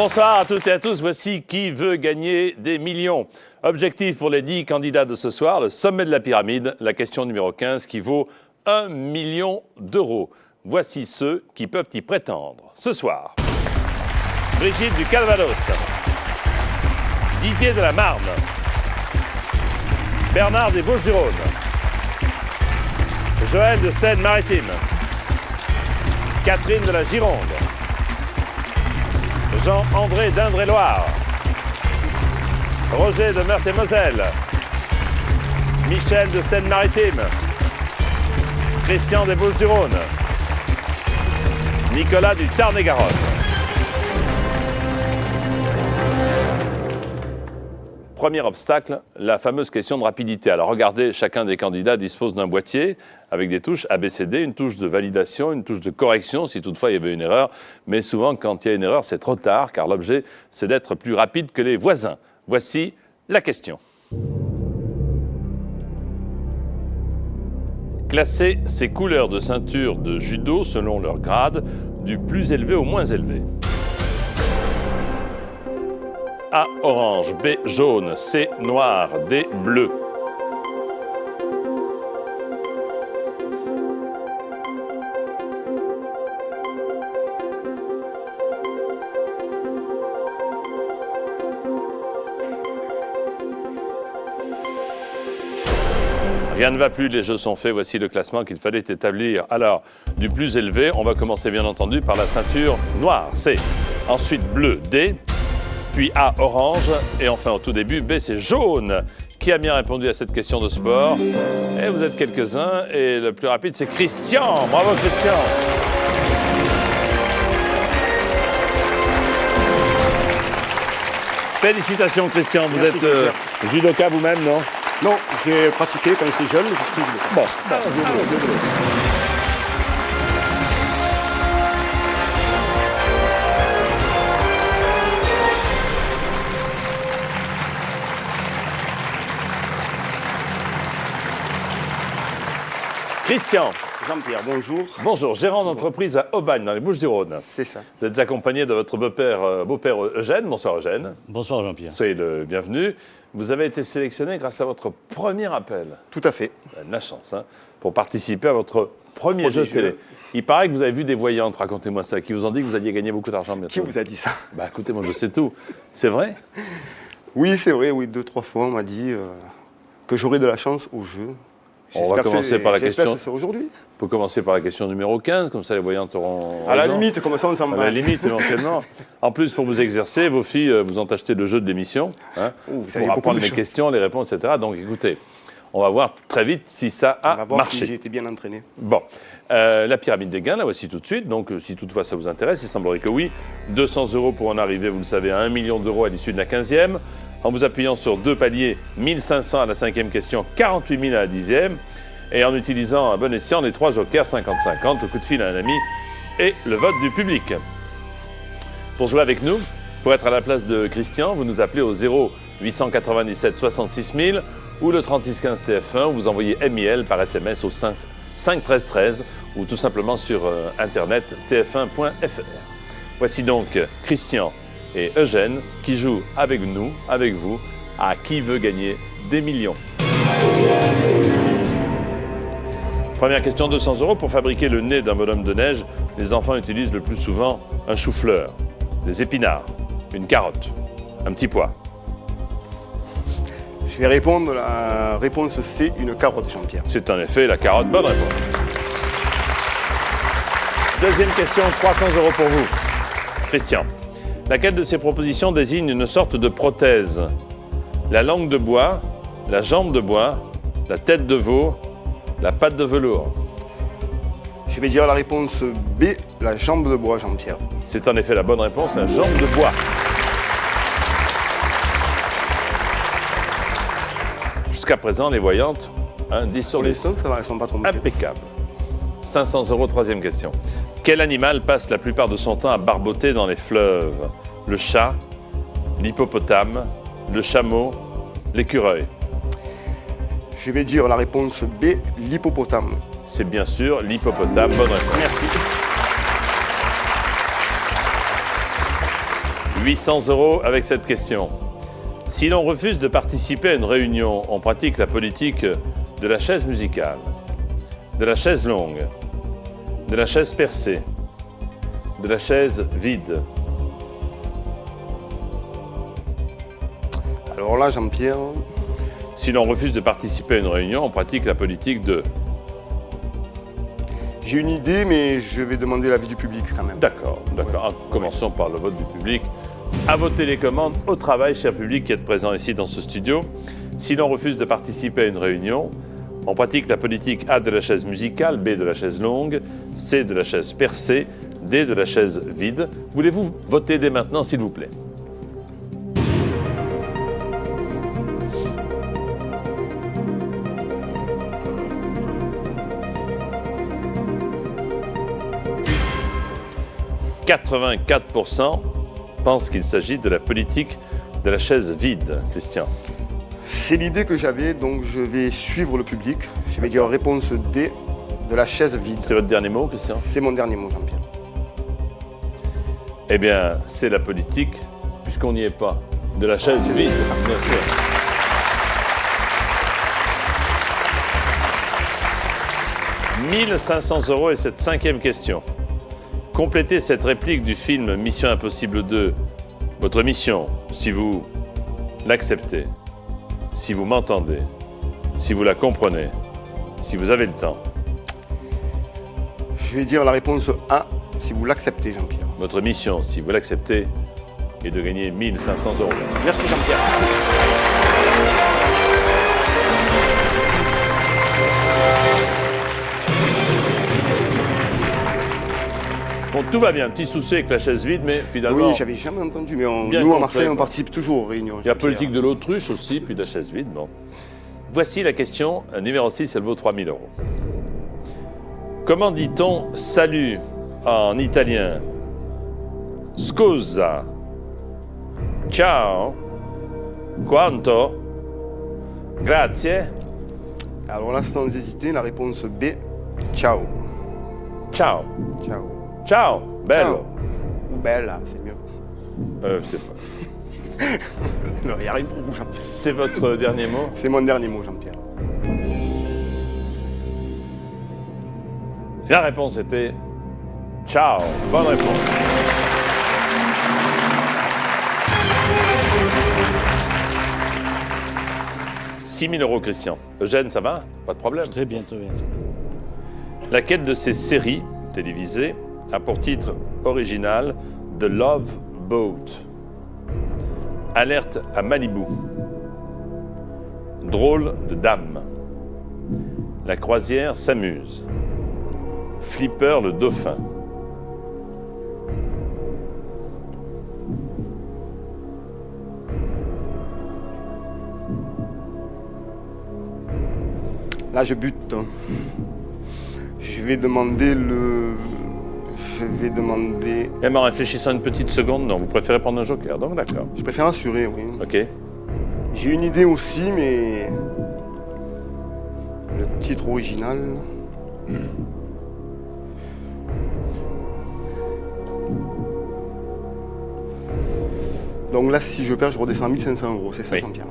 Bonsoir à toutes et à tous, voici Qui veut gagner des millions. Objectif pour les 10 candidats de ce soir, le sommet de la pyramide, la question numéro 15 qui vaut 1 million d'euros. Voici ceux qui peuvent y prétendre. Ce soir, Brigitte du Calvados, Didier de la Marne, Bernard des Bouches-du-Rhône, Joël de Seine-Maritime, Catherine de la Gironde, Jean-André d'Indre-et-Loire, Roger de Meurthe-et-Moselle, Michel de Seine-Maritime, Christian des Bouches-du-Rhône, Nicolas du Tarn-et-Garonne. Premier obstacle, la fameuse question de rapidité. Alors regardez, chacun des candidats dispose d'un boîtier avec des touches ABCD, une touche de validation, une touche de correction si toutefois il y avait une erreur. Mais souvent, quand il y a une erreur, c'est trop tard car l'objet, c'est d'être plus rapide que les voisins. Voici la question. Classez ces couleurs de ceinture de judo selon leur grade, du plus élevé au moins élevé. A, orange, B, jaune, C, noir, D, bleu. Rien ne va plus, les jeux sont faits, voici le classement qu'il fallait établir. Alors, du plus élevé, on va commencer bien entendu par la ceinture noire, C. Ensuite, bleu, D. Puis A, orange, et enfin au tout début, B, c'est jaune. Qui a bien répondu à cette question de sport? Et vous êtes quelques-uns, et le plus rapide, c'est Christian. Bravo Christian. Félicitations Christian, vous Merci, êtes judoka vous-même, non? Non, j'ai pratiqué quand j'étais jeune, mais je suis judoka. Bon. Christian. Jean-Pierre, bonjour. Bonjour, gérant d'entreprise à Aubagne, dans les Bouches-du-Rhône. C'est ça. Vous êtes accompagné de votre beau-père Eugène. Bonsoir Eugène. Bonsoir Jean-Pierre. Soyez le bienvenu. Vous avez été sélectionné grâce à votre premier appel. Tout à fait. Vous avez de la chance, hein, pour participer à votre premier jeu de télé. Il paraît que vous avez vu des voyantes, racontez-moi ça, qui vous ont dit que vous alliez gagner beaucoup d'argent bientôt. Qui vous a dit ça? Bah écoutez, moi je sais tout. C'est vrai? Oui, c'est vrai, oui, 2-3 fois on m'a dit que j'aurais de la chance au jeu. On va commencer par la question. J'espère que c'est aujourd'hui. On peut commencer par la question numéro 15, comme ça les voyantes auront À la raison. limite, comme ça on s'en À va. la limite, éventuellement. En plus, pour vous exercer, vos filles vous ont acheté le jeu de l'émission, hein, Ouh, vous savez pour beaucoup apprendre de les choses. questions, les réponses, etc. Donc écoutez, on va voir très vite si ça On a va voir marché. si j'ai été bien entraîné. Bon, la pyramide des gains, la voici tout de suite. Donc, si toutefois ça vous intéresse, il semblerait que oui. 200 € pour en arriver, vous le savez, à 1 million d'euros à l'issue de la 15e. En vous appuyant sur 2 paliers, 1500 à la 5e question, 48 000 à la 10e. Et en utilisant à bon escient les 3 jokers 50-50, le coup de fil à un ami et le vote du public. Pour jouer avec nous, pour être à la place de Christian, vous nous appelez au 0 897 66 000 ou le 3615 TF1, ou vous envoyez MIL par SMS au 5 13 13 ou tout simplement sur internet tf1.fr. Voici donc Christian et Eugène qui jouent avec nous, avec vous, à Qui veut gagner des millions. Première question, 200 €. Pour fabriquer le nez d'un bonhomme de neige, les enfants utilisent le plus souvent un chou-fleur, des épinards, une carotte, un petit pois. Je vais répondre la réponse C, une carotte, Jean-Pierre. C'est en effet la carotte. Bonne réponse. Deuxième question, 300 € pour vous. Christian, laquelle de ces propositions désigne une sorte de prothèse? La langue de bois, la jambe de bois, la tête de veau, la patte de velours. Je vais dire la réponse B, la jambe de bois, Jean-Pierre. C'est en effet la bonne réponse, la jambe de bois. Jusqu'à présent, les voyantes, 10 sur Pour 10. l'instant, ça va, elles sont pas trompées. Impeccable. 500 €, troisième question. Quel animal passe la plupart de son temps à barboter dans les fleuves? Le chat, l'hippopotame, le chameau, l'écureuil. Je vais dire la réponse B, l'hippopotame. C'est bien sûr l'hippopotame. Bonne réponse. Merci. 800 € avec cette question. Si l'on refuse de participer à une réunion, on pratique la politique de la chaise musicale, de la chaise longue, de la chaise percée, de la chaise vide. Alors là, Jean-Pierre, Si l'on refuse de participer à une réunion, on pratique la politique de... j'ai une idée, mais je vais demander l'avis du public quand même. D'accord, d'accord. Ah, commençons par le vote du public. À vos télécommandes, au travail, cher public qui êtes présent ici dans ce studio. Si l'on refuse de participer à une réunion, on pratique la politique A de la chaise musicale, B de la chaise longue, C de la chaise percée, D de la chaise vide. Voulez-vous voter dès maintenant, s'il vous plaît? « 84% pensent qu'il s'agit de la politique de la chaise vide. » Christian. C'est l'idée que j'avais, donc je vais suivre le public. Je vais dire réponse D, de la chaise vide. C'est votre dernier mot, Christian? C'est mon dernier mot, Jean-Pierre. Eh bien, c'est la politique, puisqu'on n'y est pas, de la chaise vide, bien sûr. « 1 500 € et cette cinquième question. Complétez cette réplique du film Mission Impossible 2. Votre mission, si vous l'acceptez, si vous m'entendez, si vous la comprenez, si vous avez le temps. Je vais dire la réponse A, si vous l'acceptez, Jean-Pierre. Votre mission, si vous l'acceptez, est de gagner 1 500 €. Merci, Jean-Pierre. Bon, tout va bien, petit souci avec la chaise vide, mais finalement... Oui, j'avais jamais entendu, mais Bien nous, à complet, Marseille, on quoi. participe toujours aux réunions. Il y a Jean-Pierre. politique de l'autruche aussi, puis de la chaise vide. Bon. Voici la question numéro 6, elle vaut 3 000 €. Comment dit-on salut en italien? Scusa. Ciao. Quanto. Grazie. Alors là, sans hésiter, la réponse B, ciao. Ciao. Ciao. Ciao. Bello. Ciao. Ou bella, c'est mieux. Je sais pas. Non, il n'y a rien pour vous, Jean-Pierre. C'est votre dernier mot? C'est mon dernier mot, Jean-Pierre. La réponse était ciao. Bonne réponse. « 6 000 €, Christian. Eugène, ça va? Pas de problème. Très bien, très bien. Laquelle de ces séries télévisées a pour titre original The Love Boat? Alerte à Malibu. Drôle de dame. La croisière s'amuse. Flipper le dauphin. Là, je bute. Je vais demander le... Je vais demander... Même en réfléchissant une petite seconde, non, vous préférez prendre un joker, donc d'accord. Je préfère assurer, oui. Ok. J'ai une idée aussi, mais... Le titre original... Donc là, si je perds, je redescends à 1 500 €, c'est ça, Oui. Jean-Pierre?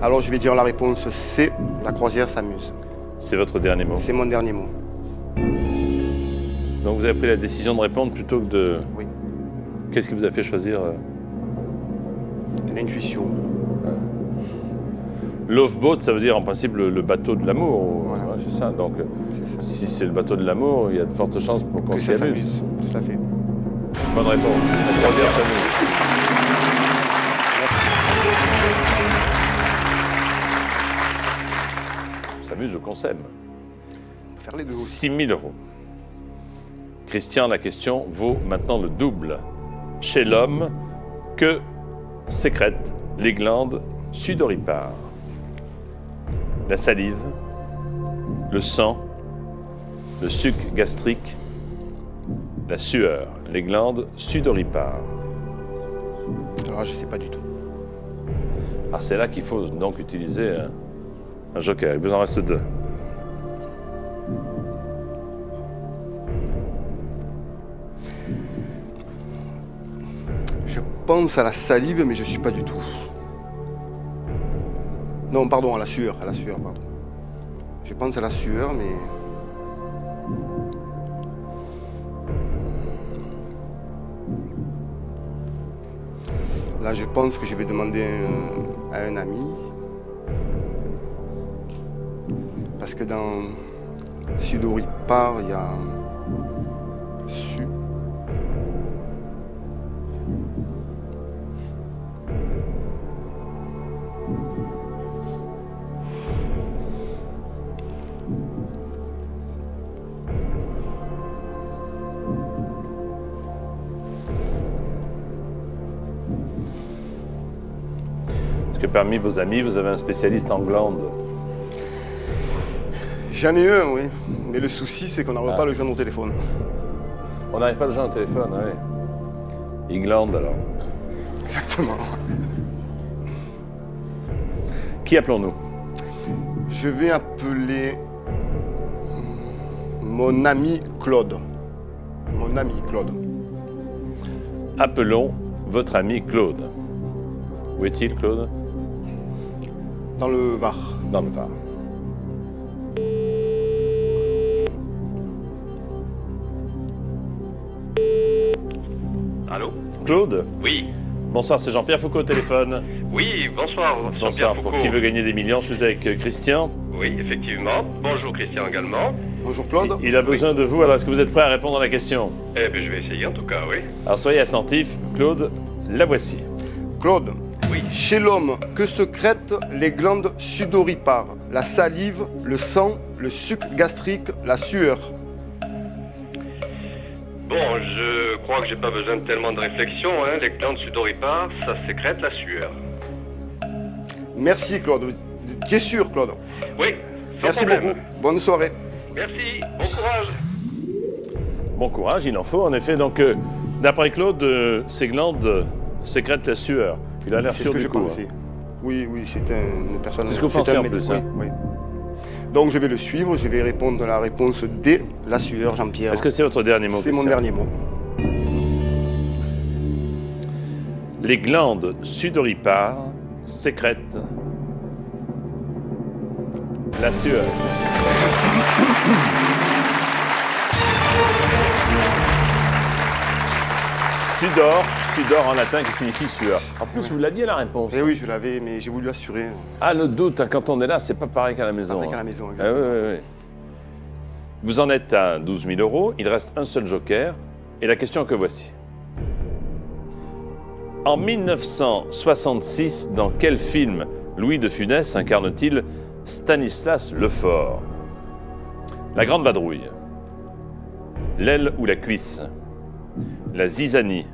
Alors, je vais dire la réponse C, la croisière s'amuse. C'est votre dernier mot. C'est mon dernier mot. Donc vous avez pris la décision de répondre plutôt que de... Oui. Qu'est-ce qui vous a fait choisir L'intuition. Love Boat, ça veut dire en principe le bateau de l'amour. Voilà. Ouais, c'est ça. Donc C'est ça. si c'est le bateau de l'amour, il y a de fortes chances pour qu'on Que s'y ça amuse. s'amuse. Tout à fait. Bonne réponse. La croisière s'amuse. S'amuse ou qu'on s'aime. On peut faire les deux aussi. 6 000 €. Christian, la question vaut maintenant le double. Chez l'homme, que sécrètent les glandes sudoripares? La salive, le sang, le suc gastrique, la sueur, les glandes sudoripares. Alors là, je ne sais pas du tout. Alors c'est là qu'il faut donc utiliser un joker. Il vous en reste 2. Je pense à la salive, mais je suis pas du tout. Non, pardon, à la sueur, pardon. Je pense à la sueur, mais... Là, je pense que je vais demander à un ami. Parce que dans Sudoripar, il y a Su. Est-ce que parmi vos amis, vous avez un spécialiste en glandes? J'en ai un, oui. Mais le souci, c'est qu'on n'arrive pas à le joindre au téléphone. On n'arrive pas à le joindre au téléphone, oui. Il glande alors. Exactement. Qui appelons-nous? Je vais appeler mon ami Claude. Mon ami Claude. Appelons votre ami Claude. Où est-il, Claude? Dans le Var. Dans le Var. Allô? Claude? Oui. Bonsoir, c'est Jean-Pierre Foucault au téléphone. Oui, bonsoir, Jean-Pierre Bonsoir, Foucault. pour Qui veut gagner des millions, je suis avec Christian. Oui, effectivement. Bonjour Christian également. Bonjour Claude. Il a besoin de vous, alors est-ce que vous êtes prêt à répondre à la question? Eh bien, je vais essayer en tout cas, oui. Alors soyez attentifs, Claude, la voici. Claude. Oui. Chez l'homme, que secrètent les glandes sudoripares? La salive, le sang, le suc gastrique, la sueur. Bon, je crois que j'ai pas besoin de tellement de réflexion, hein. Les glandes sudoripares, ça sécrète la sueur. Merci Claude. Tu es sûr Claude? Oui, sans Merci problème. beaucoup. Bonne soirée. Merci, bon courage. Bon courage, il en faut en effet. Donc, d'après Claude, ces glandes sécrètent la sueur. Il a l'air C'est ce sûr que du je coup. pensais. Oui, c'est une personne... C'est ce que vous c'est pensez un en médecin, plus, hein. oui. Donc je vais le suivre, je vais répondre à la réponse D, la sueur, Jean-Pierre. Est-ce que c'est votre dernier mot? C'est mon Christian? dernier mot. Les glandes sudoripares sécrètent la sueur. Sudor en latin qui signifie sueur. En plus, vous l'aviez la réponse. Eh oui, je l'avais, mais j'ai voulu assurer. Ah, le doute, hein, quand on est là, c'est pas pareil qu'à la maison. Pareil qu'à la maison, exactement. Ah, oui. Vous en êtes à 12 000 euros, il reste un seul joker, et la question que voici. En 1966, dans quel film Louis de Funès incarne-t-il Stanislas Lefort? La Grande Vadrouille, L'aile ou la cuisse, La zizanie,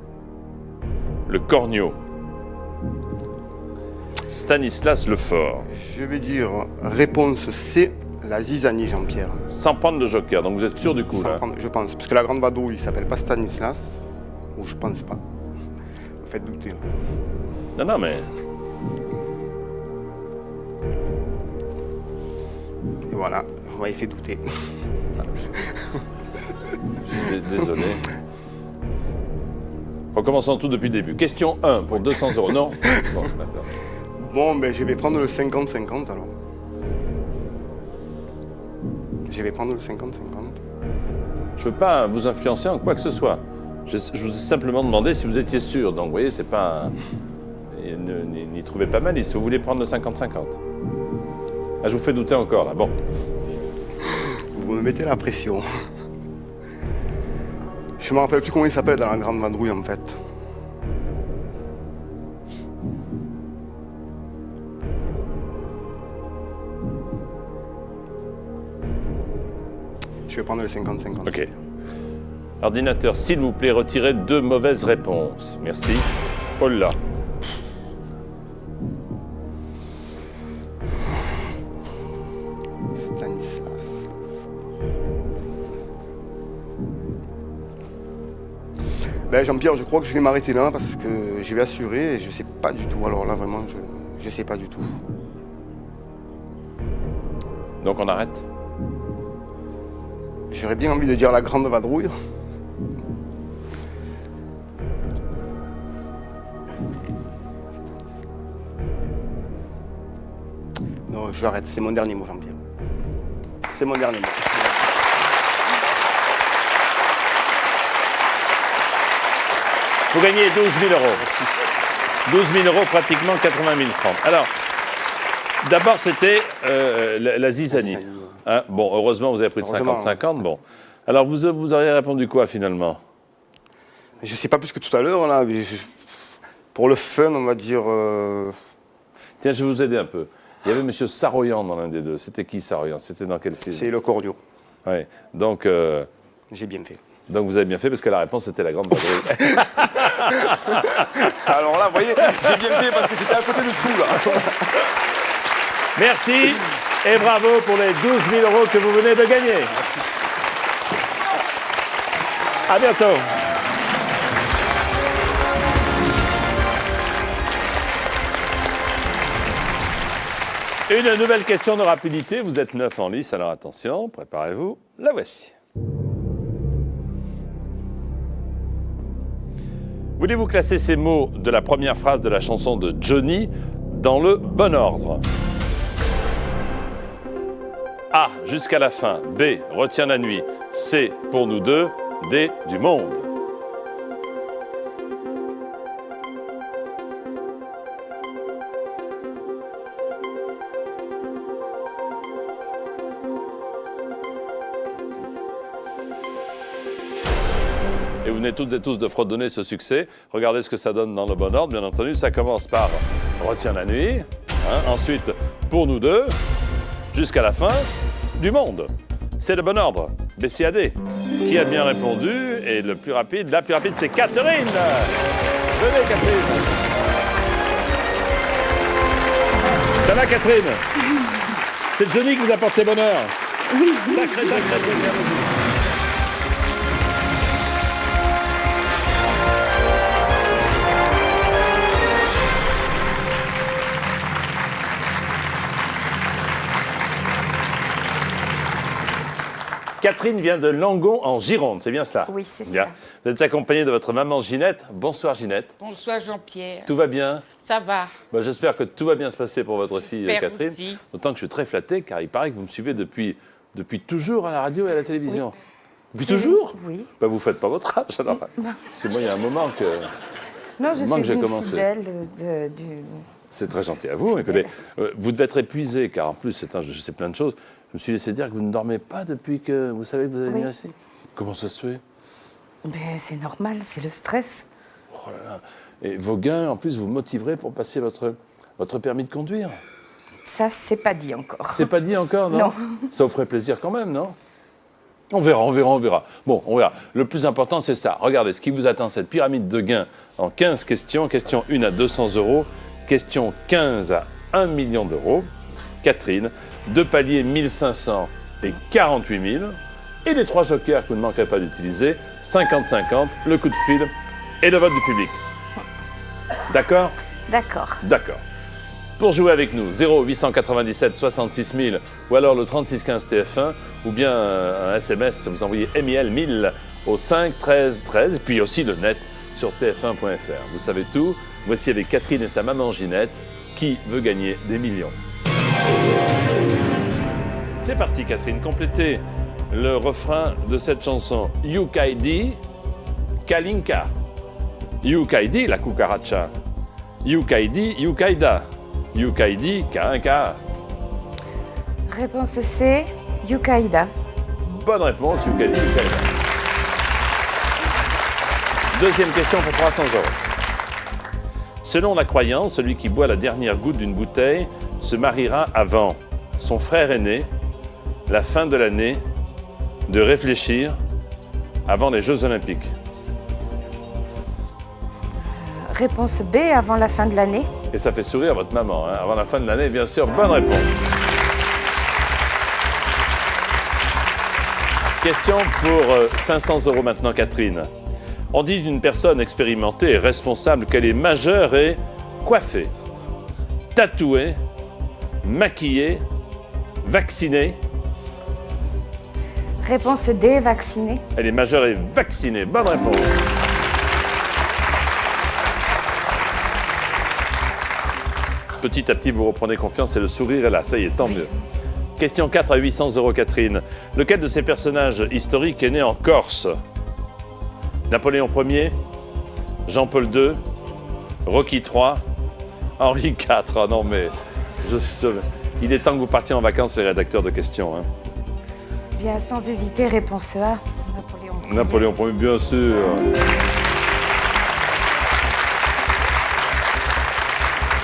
Le corneau, Stanislas Lefort. Je vais dire réponse C, la zizanie, Jean-Pierre. Sans prendre de joker, donc vous êtes sûr du coup Sans là? prendre- Je pense, parce que la grande vadrouille, il s'appelle pas Stanislas, ou je pense pas. Vous faites douter. Non, mais Et voilà, vous m'avez fait douter. je suis désolé. Recommençons tout depuis le début. Question 1 pour 200 euros. Non? Bon, d'accord. Bon, ben je vais prendre le 50-50 alors. Je vais prendre le 50-50. Je ne veux pas vous influencer en quoi que ce soit. Je vous ai simplement demandé si vous étiez sûr. Donc, vous voyez, c'est pas... Et n'y trouvez pas mal. Et si vous voulez prendre le 50-50. Ah, je vous fais douter encore, là. Bon. Vous me mettez la pression. Je me rappelle plus comment il s'appelle dans la grande vadrouille en fait. Je vais prendre le 50-50. OK. Ordinateur, s'il vous plaît, retirez 2 mauvaises réponses. Merci. Oh là. Stanislas. Ben Jean-Pierre, je crois que je vais m'arrêter là parce que je vais assurer et je sais pas du tout. Alors là vraiment, je sais pas du tout. Donc, on arrête? J'aurais bien envie de dire la grande vadrouille. Non, j'arrête, c'est mon dernier mot, Jean-Pierre. C'est mon dernier mot. Vous gagnez 12 000 euros. Merci. 12 000 euros, pratiquement 80 000 francs. Alors, d'abord, c'était la zizanie. Hein, bon, heureusement, vous avez pris de 50-50. Bon. Alors, vous auriez répondu quoi, finalement? Je ne sais pas plus que tout à l'heure, là. Pour le fun, on va dire... Tiens, je vais vous aider un peu. Il y avait M. Saroyan dans l'un des deux. C'était qui, Saroyan? C'était dans quel film? C'est le cordio. Oui. Donc, J'ai bien fait. donc, vous avez bien fait, parce que la réponse, c'était la grande vadrouille. Alors là, vous voyez, j'ai bien fait parce que j'étais à côté de tout, là. Merci et bravo pour les 12 000 euros que vous venez de gagner. Merci. À bientôt. Une nouvelle question de rapidité. Vous êtes 9 en lice, alors attention, préparez-vous. La voici. Voulez-vous classer ces mots de la première phrase de la chanson de Johnny dans le bon ordre? A, jusqu'à la fin. B, retiens la nuit. C, pour nous deux. D, du monde. Et vous venez toutes et tous de fredonner ce succès. Regardez ce que ça donne dans le bon ordre. Bien entendu, ça commence par retiens la nuit. Hein, ensuite, pour nous deux. Jusqu'à la fin, du monde. C'est le bon ordre. BCAD. Qui a bien répondu? Et le plus rapide, la plus rapide, c'est Catherine. Venez, Catherine. Ça va, Catherine? C'est Johnny qui vous a porté bonheur. Oui. Sacré, sacré, sacré. Catherine vient de Langon en Gironde, c'est bien cela? Oui, c'est bien. ça. Vous êtes accompagnée de votre maman Ginette. Bonsoir Ginette. Bonsoir Jean-Pierre. Tout va bien? Ça va. Ben, j'espère que tout va bien se passer pour votre fille Catherine. Aussi. D'autant que je suis très flatté car il paraît que vous me suivez depuis toujours à la radio et à la télévision. Oui. Depuis toujours? Oui. Ben, vous ne faites pas votre âge alors. Parce que moi il y a un moment que... Non, je Moi que suis j'ai une commencé. fidèle du... C'est très gentil à vous. Écoutez, vous devez être épuisé car en plus je sais plein de choses. Je me suis laissé dire que vous ne dormez pas depuis que vous savez que vous allez venir ici. Comment ça se fait? Mais c'est normal, c'est le stress. Oh là là. Et vos gains, en plus, vous motiverez pour passer votre permis de conduire. Ça, c'est pas dit encore. C'est pas dit encore, non? Non. Ça vous ferait plaisir quand même, non? On verra. Bon, on verra. Le plus important, c'est ça. Regardez ce qui vous attend, cette pyramide de gains en 15 questions. Question 1 à 200 euros. Question 15 à 1 million d'euros. Catherine, 2 paliers 1500 et 48 000. Et les 3 jokers que vous ne manquerez pas d'utiliser, 50-50, le coup de fil et le vote du public. D'accord? D'accord. D'accord. Pour jouer avec nous, 0897 66 000 ou alors le 3615 TF1 ou bien un SMS, vous envoyez MIL 1000 au 5 13 13 et puis aussi le net sur tf1.fr. Vous savez tout. Voici avec Catherine et sa maman Ginette qui veut gagner des millions. C'est parti Catherine, complétez le refrain de cette chanson. Yukaidi Kalinka. Yukaidi la cucaracha. Yukaidi Yukaida. Yukaidi Kainka. Réponse C, Yukaida. Bonne réponse, Yukaidi Yukaida. Deuxième question pour 300 euros. Selon la croyance, celui qui boit la dernière goutte d'une bouteille se mariera avant son frère aîné, la fin de l'année, de réfléchir avant les Jeux Olympiques. Réponse B, avant la fin de l'année. Et ça fait sourire votre maman, hein, avant la fin de l'année, bien sûr. Bonne réponse. Question pour 500 euros maintenant, Catherine. On dit d'une personne expérimentée et responsable qu'elle est majeure et coiffée, tatouée, maquillée, vaccinée. Réponse D, vaccinée. Elle est majeure et vaccinée. Bonne réponse. Petit à petit, vous reprenez confiance et le sourire est là. Ça y est, tant mieux. Question 4 à 800 €, Catherine. Lequel de ces personnages historiques est né en Corse? Napoléon Ier, Jean-Paul II, Rocky III, Henri IV. Ah non, mais il est temps que vous partiez en vacances, les rédacteurs de questions. Hein. Bien, sans hésiter, réponse A. Napoléon Ier. Napoléon Ier, bien sûr.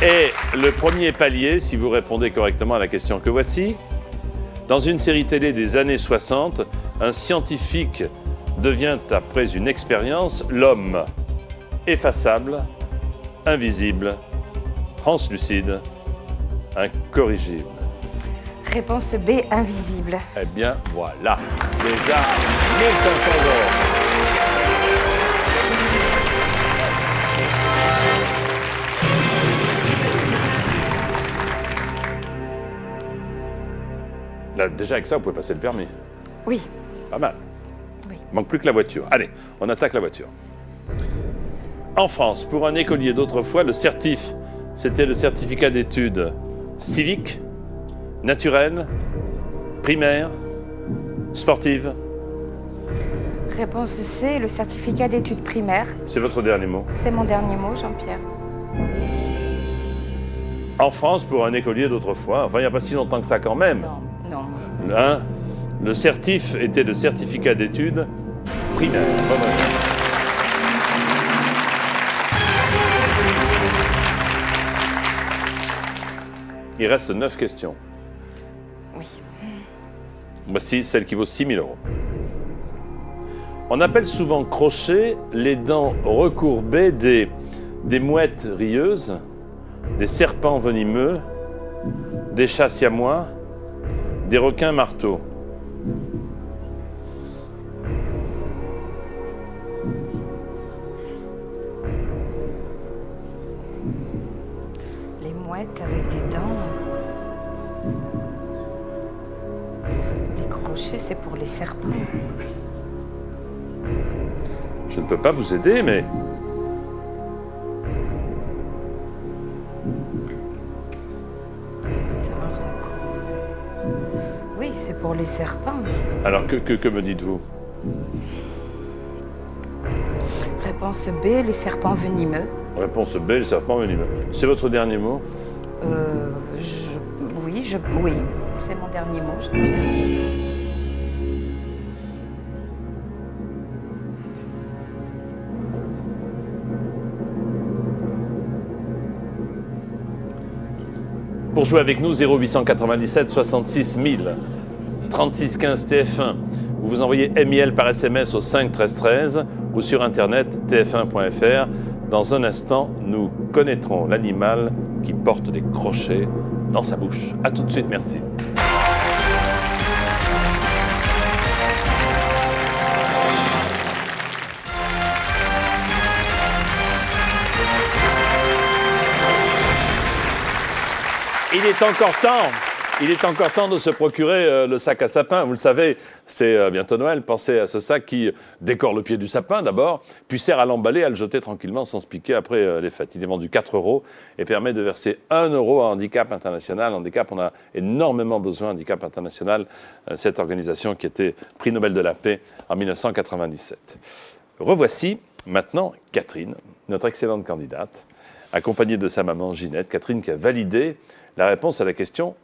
Et le premier palier, si vous répondez correctement à la question que voici. Dans une série télé des années 60, un scientifique devient, après une expérience, l'homme effaçable, invisible, translucide, incorrigible. Réponse B, invisible. Eh bien, voilà. Déjà, 1500 €. Là, déjà, avec ça, vous pouvez passer le permis. Oui. Pas mal. Oui. Il manque plus que la voiture. Allez, on attaque la voiture. En France, pour un écolier d'autrefois, le certif, c'était le certificat d'études civiques, naturelles, primaires, sportives. Réponse C, le certificat d'études primaires. C'est votre dernier mot. C'est mon dernier mot, Jean-Pierre. En France, pour un écolier d'autrefois, enfin, il n'y a pas si longtemps que ça quand même. Non, non. Hein, le certif était le certificat d'études primaires. Bonne réponse. Il reste 9 questions. Oui. Voici celle qui vaut 6 000 €. On appelle souvent crochet les dents recourbées des mouettes rieuses, des serpents venimeux, des chats siamois, des requins marteaux. Les mouettes avec des dents. Les crochets, c'est pour les serpents. Je ne peux pas vous aider, mais Oui, c'est pour les serpents. alors que me dites-vous? Réponse B, les serpents venimeux. Réponse B, le serpent venimeux. C'est votre dernier mot? Oui, c'est mon dernier mot, Jean-Pierre. Pour jouer avec nous, 0897 66 000, 36 15 TF1. Vous vous envoyez MIL par SMS au 5 13 13 ou sur internet tf1.fr. Dans un instant, nous connaîtrons l'animal qui porte des crochets dans sa bouche. A tout de suite, merci. Il est encore temps de se procurer le sac à sapin. Vous le savez, c'est bientôt Noël. Pensez à ce sac qui décore le pied du sapin d'abord, puis sert à l'emballer, à le jeter tranquillement sans se piquer après les fêtes. Il est vendu 4 € et permet de verser 1 € à Handicap International. Handicap, on a énormément besoin. Handicap International, cette organisation qui était prix Nobel de la paix en 1997. Revoici maintenant Catherine, notre excellente candidate, accompagnée de sa maman Ginette. Catherine qui a validé la réponse à la question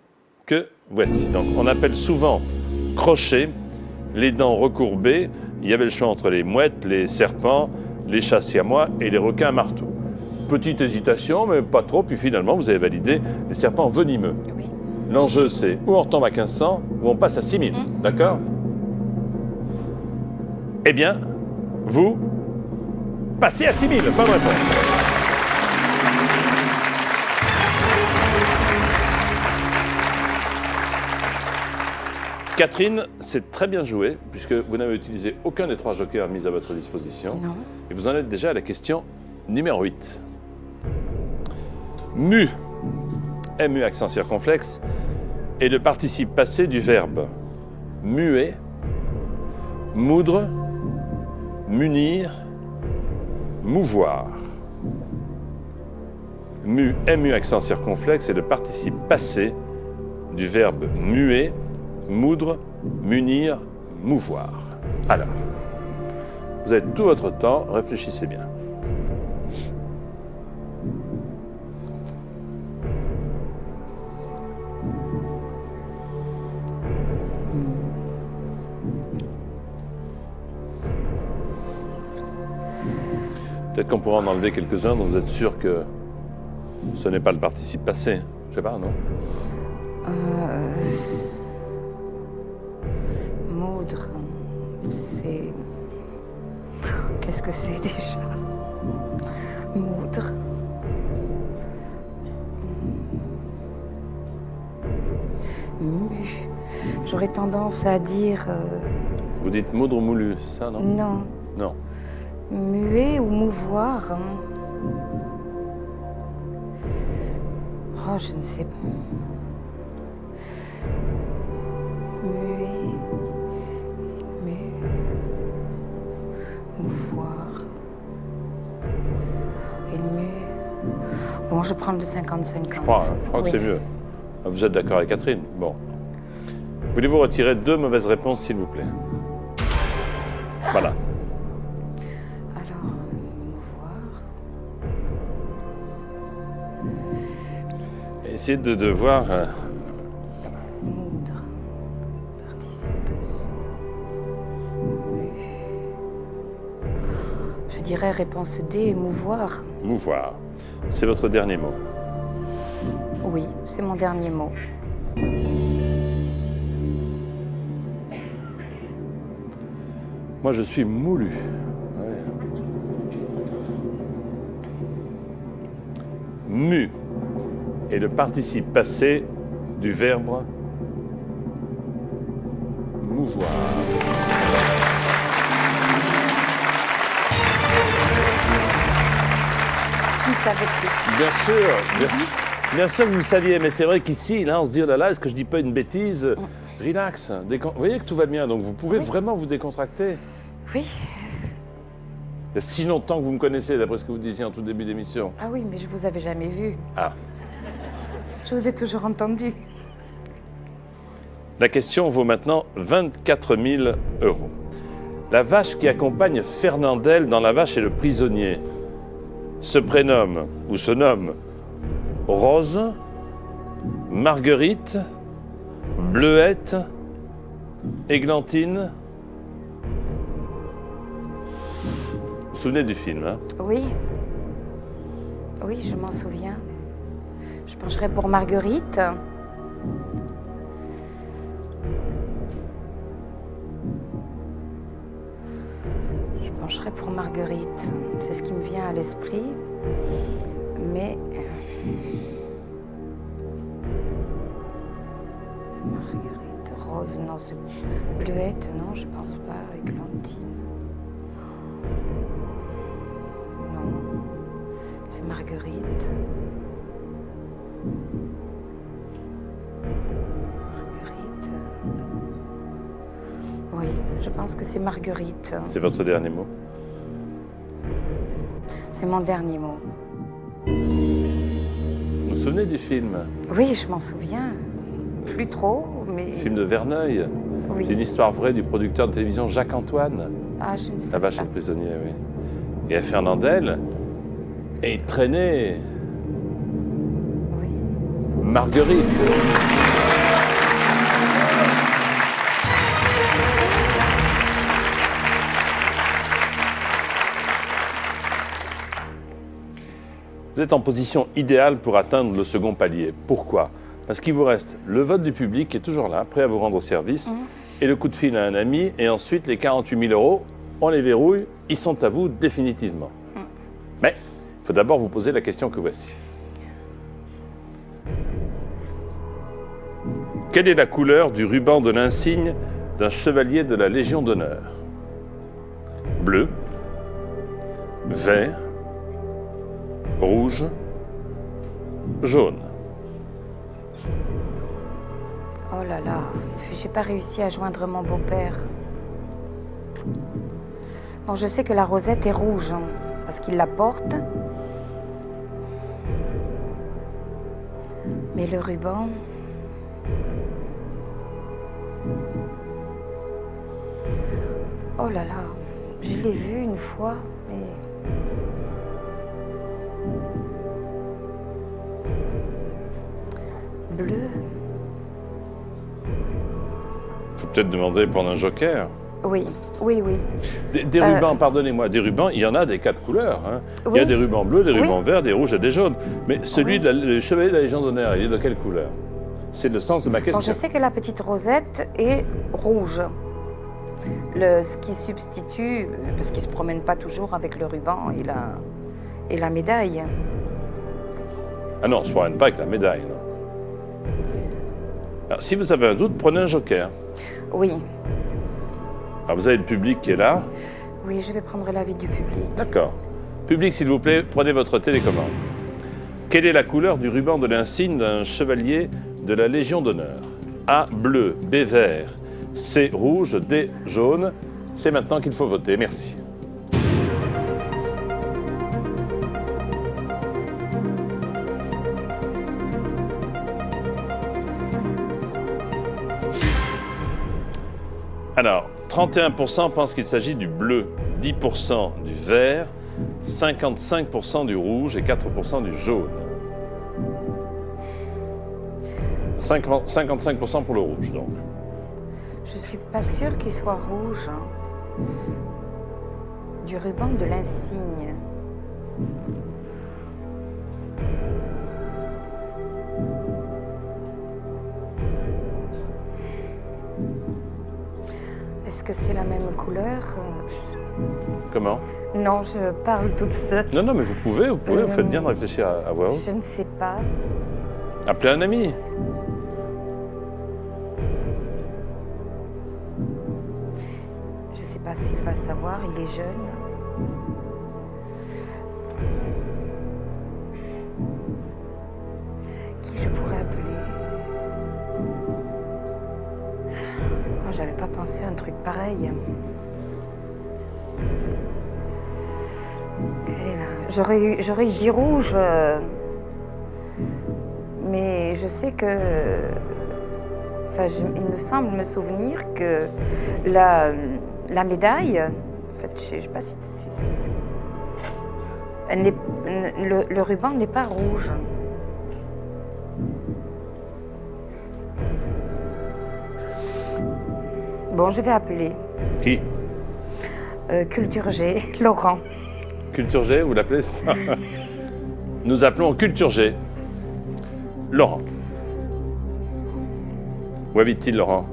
que voici. Donc, on appelle souvent crochet les dents recourbées. Il y avait le choix entre les mouettes, les serpents, les chats siamois et les requins marteaux. Petite hésitation, mais pas trop. Puis finalement, vous avez validé les serpents venimeux. Oui. L'enjeu, c'est ou on retombe à 1500 ou on passe à 6000. D'accord? Eh bien, vous passez à 6000. Bonne réponse. Catherine, c'est très bien joué, puisque vous n'avez utilisé aucun des 3 jokers mis à votre disposition. Non. Et vous en êtes déjà à la question numéro 8. Mu, MU accent circonflexe, est le participe passé du verbe muer, moudre, munir, mouvoir. Mu, MU accent circonflexe, est le participe passé du verbe muer, moudre, munir, mouvoir. Alors, vous avez tout votre temps, réfléchissez bien. Peut-être qu'on pourra en enlever quelques-uns dont vous êtes sûr que ce n'est pas le participe passé. Je sais pas, non? Moudre, c'est... Qu'est-ce que c'est déjà? Moudre. Mu. J'aurais tendance à dire... Vous dites moudre ou moulu, c'est ça, non? Non. Non. Muer ou mouvoir, hein. Oh, je ne sais pas. Muer, mouvoir, et mu. Bon, je prends le 50-50. Je crois que c'est mieux. Vous êtes d'accord avec Catherine? Bon. Voulez-vous retirer 2 mauvaises réponses, s'il vous plaît? Voilà. Alors, mouvoir. Essayez de voir... Moudre. Participe. Mu. Je dirais réponse D, mouvoir. Mouvoir. C'est votre dernier mot. Oui, c'est mon dernier mot. Moi, je suis moulu. Ouais. Mu est le participe passé du verbe mouvoir. Je ne savais plus. Bien sûr, bien sûr que vous le saviez, mais c'est vrai qu'ici, là, on se dit, oh là là, est-ce que je dis pas une bêtise? Relax, vous voyez que tout va bien, donc vous pouvez vraiment vous décontracter. Oui. Il y a si longtemps que vous me connaissez, d'après ce que vous disiez en tout début d'émission. Ah oui, mais je vous avais jamais vu. Ah. Je vous ai toujours entendu. La question vaut maintenant 24 000 €. La vache qui accompagne Fernandel dans La Vache et le prisonnier se prénomme ou se nomme Rose, Marguerite, Bleuette, Églantine. Vous vous souvenez du film, hein? Oui. Oui, je m'en souviens. Je pencherais pour Marguerite. Je pencherais pour Marguerite. C'est ce qui me vient à l'esprit. Mais... Marguerite. Rose, non, c'est... Bleuette, non, je pense pas. Églantine. Non. C'est Marguerite. Marguerite. Oui, je pense que c'est Marguerite. C'est votre dernier mot? C'est mon dernier mot. Vous vous souvenez du film? Oui, je m'en souviens. Plus trop, mais... Le film de Verneuil. Oui. C'est une histoire vraie du producteur de télévision Jacques-Antoine. Ah, je ne sais La Vache et pas. le prisonnier, oui. Et à Fernandel, et il traînait Oui. Marguerite. Vous êtes en position idéale pour atteindre le second palier. Pourquoi? Parce qu'il vous reste le vote du public qui est toujours là, prêt à vous rendre service, et le coup de fil à un ami, et ensuite les 48 000 €, on les verrouille, ils sont à vous définitivement. Mais il faut d'abord vous poser la question que voici. Quelle est la couleur du ruban de l'insigne d'un chevalier de la Légion d'honneur? Bleu, vert, rouge, jaune. Oh là là, j'ai pas réussi à joindre mon beau-père. Bon, je sais que la rosette est rouge, hein, parce qu'il la porte. Mais le ruban... Oh là là, je l'ai vu une fois, mais... Bleu. Faut peut-être demander pour un joker. Oui, oui, oui. Des rubans, pardonnez-moi, des rubans, il y en a des 4 couleurs. Hein. Oui. Il y a des rubans bleus, des Oui. rubans verts, des rouges et des jaunes. Mais celui Oui. le chevalier de la Légion d'honneur, il est de quelle couleur? C'est le sens de ma question. Bon, je sais que la petite rosette est rouge. Ce qui substitue, parce qu'il ne se promène pas toujours avec le ruban et la médaille. Ah non, on ne se promène pas avec la médaille. Non. Alors, si vous avez un doute, prenez un joker. Oui, Alors, vous avez le public qui est là. oui, je vais prendre l'avis du public. D'accord. Public, s'il vous plaît, prenez votre télécommande. Quelle est la couleur du ruban de l'insigne d'un chevalier de la Légion d'honneur? A, bleu, B, vert, C, rouge, D, jaune. C'est maintenant qu'il faut voter. Merci. Alors, 31% pensent qu'il s'agit du bleu, 10% du vert, 55% du rouge et 4% du jaune. 55% pour le rouge, donc. Je suis pas sûre qu'il soit rouge. Hein. Du ruban de l'insigne. Est-ce que c'est la même couleur? Comment? Non, je parle toute seule. Non, mais vous pouvez, vous faites bien de réfléchir à voix haute. Je ne sais pas. Appelez un ami. Je ne sais pas s'il va savoir, il est jeune. Qui je pourrais appeler? Oh, j'avais pas pensé à un truc pareil. Quelle est la... J'aurais eu dit rouge, mais je sais que... Enfin, il me semble me souvenir que la médaille, en fait, je ne sais pas si le ruban n'est pas rouge. Bon, je vais appeler. Qui? Culture G, Laurent. Culture G, vous l'appelez, c'est ça? Nous appelons Culture G. Laurent. Où habite-t-il, Laurent?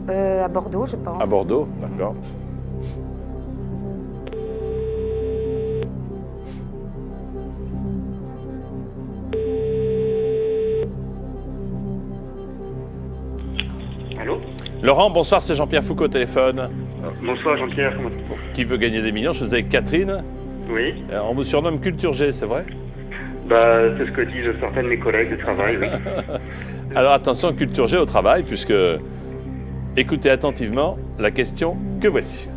À Bordeaux, je pense. À Bordeaux, d'accord. Allô? Laurent, bonsoir, c'est Jean-Pierre Foucault au téléphone. Bonsoir Jean-Pierre, comment Qui veut gagner des millions? Je suis avec Catherine. Oui, On vous surnomme Culture G, c'est vrai? bah c'est ce que disent certains de mes collègues de travail, oui. Alors attention, Culture G au travail, puisque écoutez attentivement la question que voici.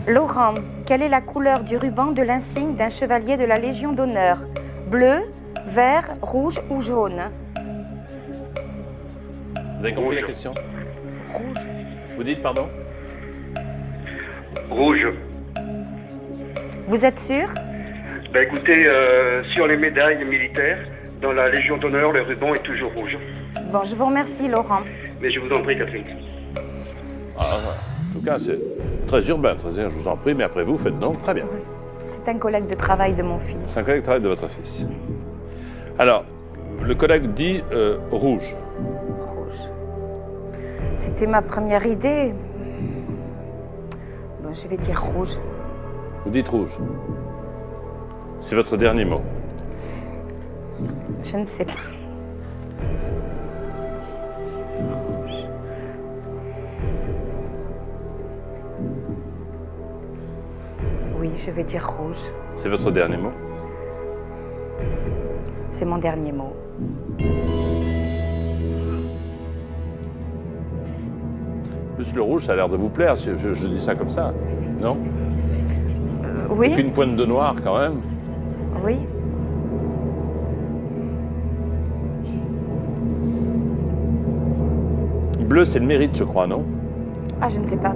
Laurent, quelle est la couleur du ruban de l'insigne d'un chevalier de la Légion d'honneur? Bleu, vert, rouge ou jaune? Vous avez compris Rouge. la question? Rouge. Vous dites pardon? Rouge. Vous êtes sûr? Bah écoutez, sur les médailles militaires, dans la Légion d'honneur, le ruban est toujours rouge. Bon, je vous remercie, Laurent. Mais je vous en prie Catherine. Ah, en tout cas, c'est très urbain, je vous en prie, mais après vous, faites donc très bien. C'est un collègue de travail de mon fils. C'est un collègue de travail de votre fils. Alors, le collègue dit rouge. Rouge. C'était ma première idée. Bon, je vais dire rouge. Vous dites rouge. C'est votre dernier mot. Je ne sais pas. Oui, je vais dire rouge. C'est votre dernier mot. C'est mon dernier mot. Plus le rouge, ça a l'air de vous plaire. Je dis ça comme ça, non? Oui, Qu'une pointe de noir, quand même. oui. bleu, c'est le mérite, je crois, non? Ah, je ne sais pas.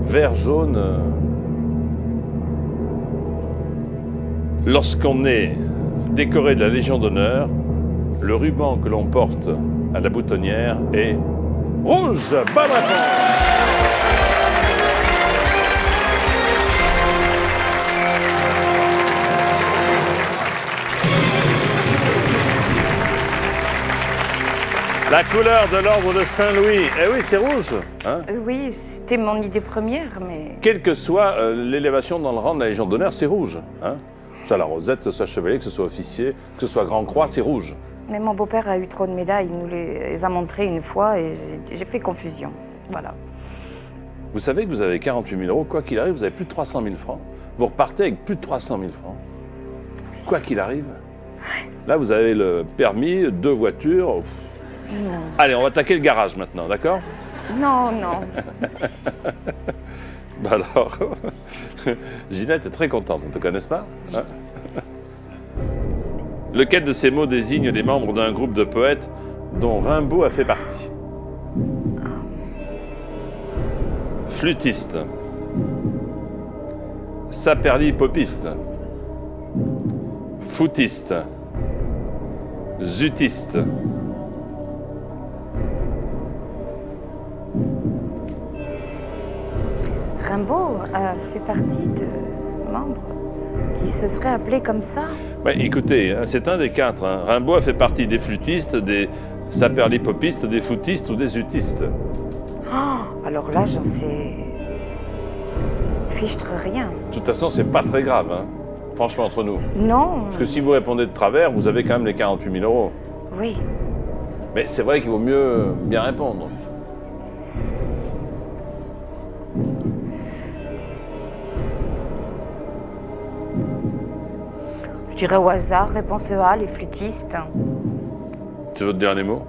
Vert, jaune. Lorsqu'on est décoré de la Légion d'honneur, le ruban que l'on porte à la boutonnière est rouge. Bonne réponse. La couleur de l'ordre de Saint-Louis. Eh oui, c'est rouge. Hein? Oui, c'était mon idée première, mais... Quelle que soit l'élévation dans le rang de la Légion d'honneur, c'est rouge. Hein? Que ce soit la rosette, que ce soit chevalier, que ce soit officier, que ce soit grand croix, c'est rouge. Mais mon beau-père a eu trop de médailles, il nous les a montrées une fois et j'ai fait confusion. Voilà. Vous savez que vous avez 48 000 euros, quoi qu'il arrive, vous avez plus de 300 000 francs. Vous repartez avec plus de 300 000 francs. Quoi qu'il arrive. Là, vous avez le permis, 2 voitures. Non. Allez, on va attaquer le garage maintenant, d'accord? Non, non. Bah alors, Ginette est très contente, on ne te connaisse pas? Hein? Lequel de ces mots désigne les membres d'un groupe de poètes dont Rimbaud a fait partie? Flûtiste. Saperli-popiste. Foutiste. Zutiste. Rimbaud a fait partie de membres qui se seraient appelés comme ça. Ouais, écoutez, c'est un des 4. Hein. Rimbaud a fait partie des flûtistes, des saperli-popistes, des foutistes ou des utistes. Oh, alors là, j'en sais... fichtre rien. De toute façon, c'est pas très grave, hein. Franchement, entre nous. Non. Parce que si vous répondez de travers, vous avez quand même les 48 000 euros. Oui. Mais c'est vrai qu'il vaut mieux bien répondre. Je dirais au hasard, réponse A, les flûtistes. C'est votre dernier mot?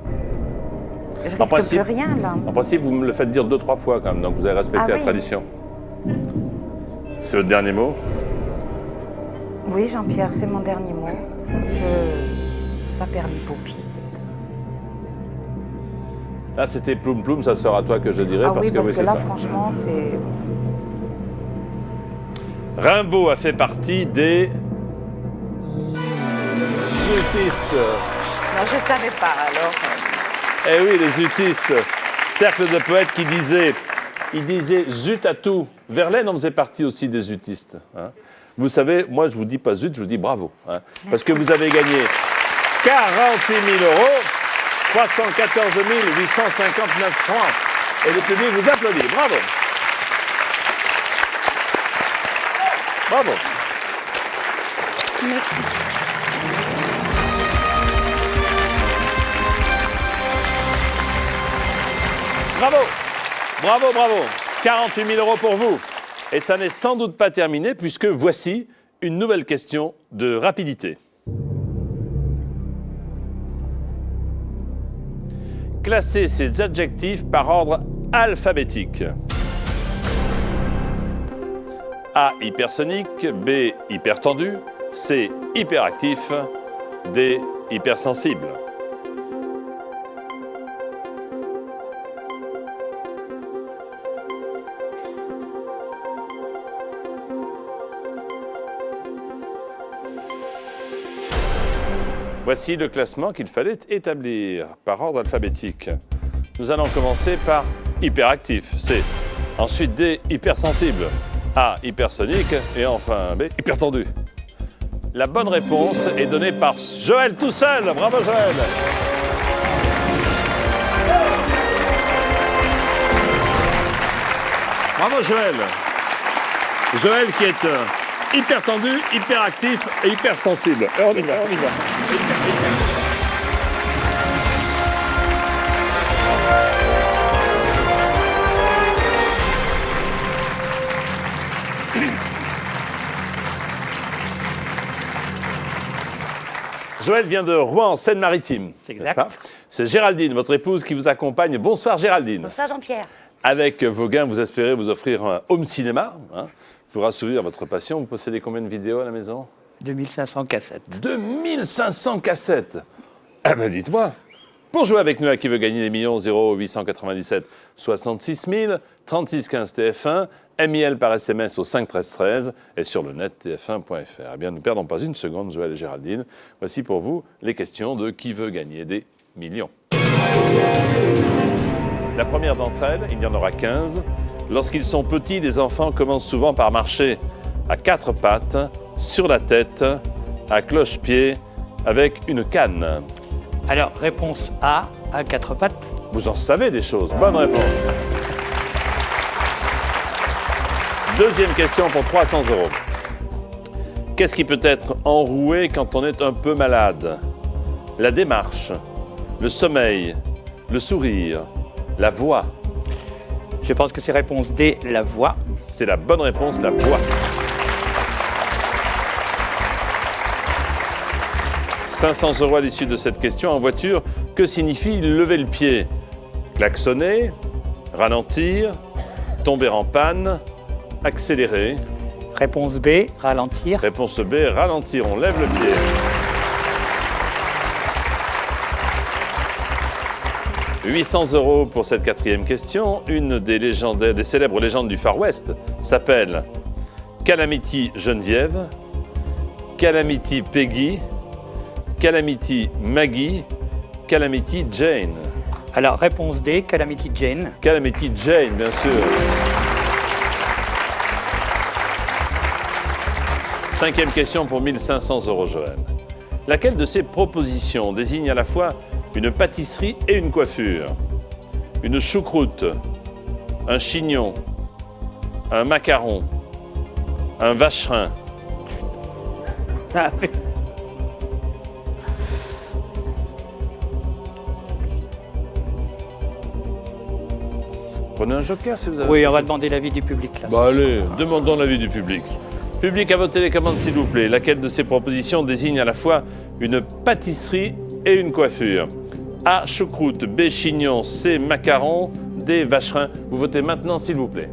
Je risque plus rien, là. En principe, vous me le faites dire 2-3 fois quand même, donc vous avez respecté la oui. tradition. C'est votre dernier mot? Oui, Jean-Pierre, c'est mon dernier mot. Saperli-popiste. Là, c'était ploum ploum, ça sera à toi que je dirais, Ah parce oui, que parce oui, que c'est là, ça. franchement, c'est... Rimbaud a fait partie des utistes. Non, je savais pas, alors... Eh oui, les utistes. Cercle de poètes qui disaient, ils disaient zut à tout. Verlaine en faisait partie aussi des utistes. Hein. Vous savez, moi je vous dis pas zut, je vous dis bravo. Hein, parce que vous avez gagné 48 000 euros, 314 859 francs. Et le public vous applaudit. Bravo. Bravo. Merci. Bravo, bravo, bravo. 48 000 euros pour vous. Et ça n'est sans doute pas terminé puisque voici une nouvelle question de rapidité. Classez ces adjectifs par ordre alphabétique. A, hypersonique. B, hypertendu. C, hyperactif. D, hypersensible. Voici le classement qu'il fallait établir par ordre alphabétique. Nous allons commencer par hyperactif, C. Ensuite D, hypersensible. A, hypersonique. Et enfin B, hypertendu. La bonne réponse est donnée par Joël tout seul. Bravo Joël. Bravo Joël. Joël qui est hyper tendu, hyper actif et hyper sensible. Et on y va, on y va. Joël vient de Rouen, en Seine-Maritime. Exact. C'est Géraldine, votre épouse, qui vous accompagne. Bonsoir Géraldine. Bonsoir Jean-Pierre. Avec vos gains, vous espérez vous offrir un home cinéma pour assouvir votre passion. Vous possédez combien de vidéos à la maison? 2500 cassettes. 2500 cassettes. Ah ben dites-moi. Pour jouer avec nous à Qui veut gagner les millions, 0897 66 000, 36 15 TF1, MIL par SMS au 5 13 13 et sur le net tf1.fr. Eh bien, ne perdons pas une seconde, Joël et Géraldine. Voici pour vous les questions de Qui veut gagner des millions. La première d'entre elles, il y en aura 15. Lorsqu'ils sont petits, les enfants commencent souvent par marcher à 4 pattes, sur la tête, à cloche-pied, avec une canne. Alors, réponse A, à 4 pattes. Vous en savez des choses. Bonne réponse. Deuxième question pour 300 €. Qu'est-ce qui peut être enroué quand on est un peu malade? La démarche, le sommeil, le sourire, la voix. Je pense que c'est réponse D, la voix. C'est la bonne réponse, la voix. 500 € à l'issue de cette question. En voiture, que signifie lever le pied? Klaxonner, ralentir, tomber en panne, accélérer. Réponse B, ralentir. Réponse B, ralentir. On lève le pied. « 800 € pour cette quatrième question. Une des célèbres légendes du Far West s'appelle Calamity Geneviève, Calamity Peggy, Calamity Maggie, Calamity Jane. Alors, réponse D, Calamity Jane. Calamity Jane, bien sûr. Cinquième question pour 1500 €, Joël. Laquelle de ces propositions désigne à la fois une pâtisserie et une coiffure? Une choucroute, un chignon, un macaron, un vacherin. Ah, oui. Prenez un joker si vous avez... Oui, on va demander l'avis du public. Là, Bah allez, demandons l'avis du public. Public, à votre télécommande, s'il vous plaît. Laquelle de ces propositions désigne à la fois une pâtisserie et une coiffure? A, choucroute, B, chignon, C, macaron, D, vacherin. Vous votez maintenant, s'il vous plaît.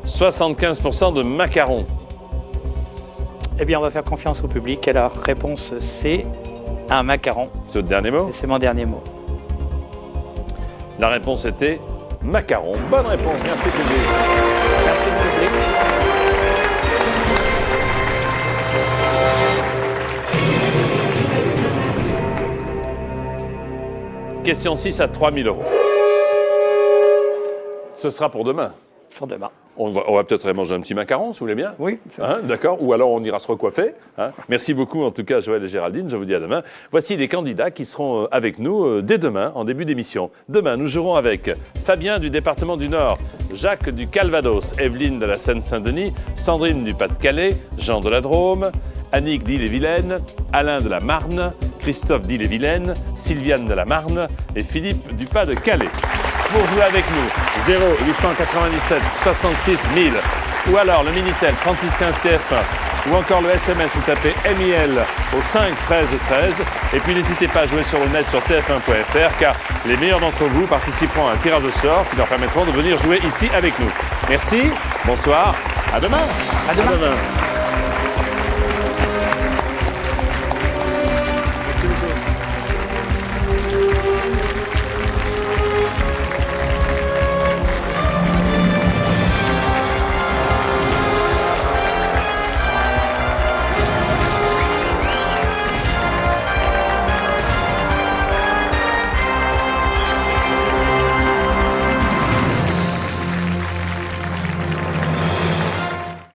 « 75% de macarons. Eh bien, on va faire confiance au public. Alors, réponse C, un macaron. C'est votre dernier mot? Et c'est mon dernier mot. La réponse était macaron. Bonne réponse, merci public. Merci public. Question 6 à 3000 €. Ce sera pour demain. Pour demain. On va peut-être aller manger un petit macaron, si vous voulez bien. Oui. Hein, d'accord. Ou alors on ira se recoiffer. Hein. Merci beaucoup, en tout cas, Joël et Géraldine. Je vous dis à demain. Voici les candidats qui seront avec nous dès demain, en début d'émission. Demain, nous jouerons avec Fabien du département du Nord, Jacques du Calvados, Evelyne de la Seine-Saint-Denis, Sandrine du Pas-de-Calais, Jean de la Drôme, Annick d'Ille-et-Vilaine, Alain de la Marne, Christophe d'Ille-et-Vilaine, Sylviane de la Marne et Philippe du Pas-de-Calais. Pour jouer avec nous, 0 897 66 000 ou alors le Minitel 36 15 TF1 ou encore le SMS, vous tapez MIL au 5 13 13 et puis n'hésitez pas à jouer sur le net sur tf1.fr car les meilleurs d'entre vous participeront à un tirage au sort qui leur permettront de venir jouer ici avec nous. Merci, bonsoir, à demain. À demain.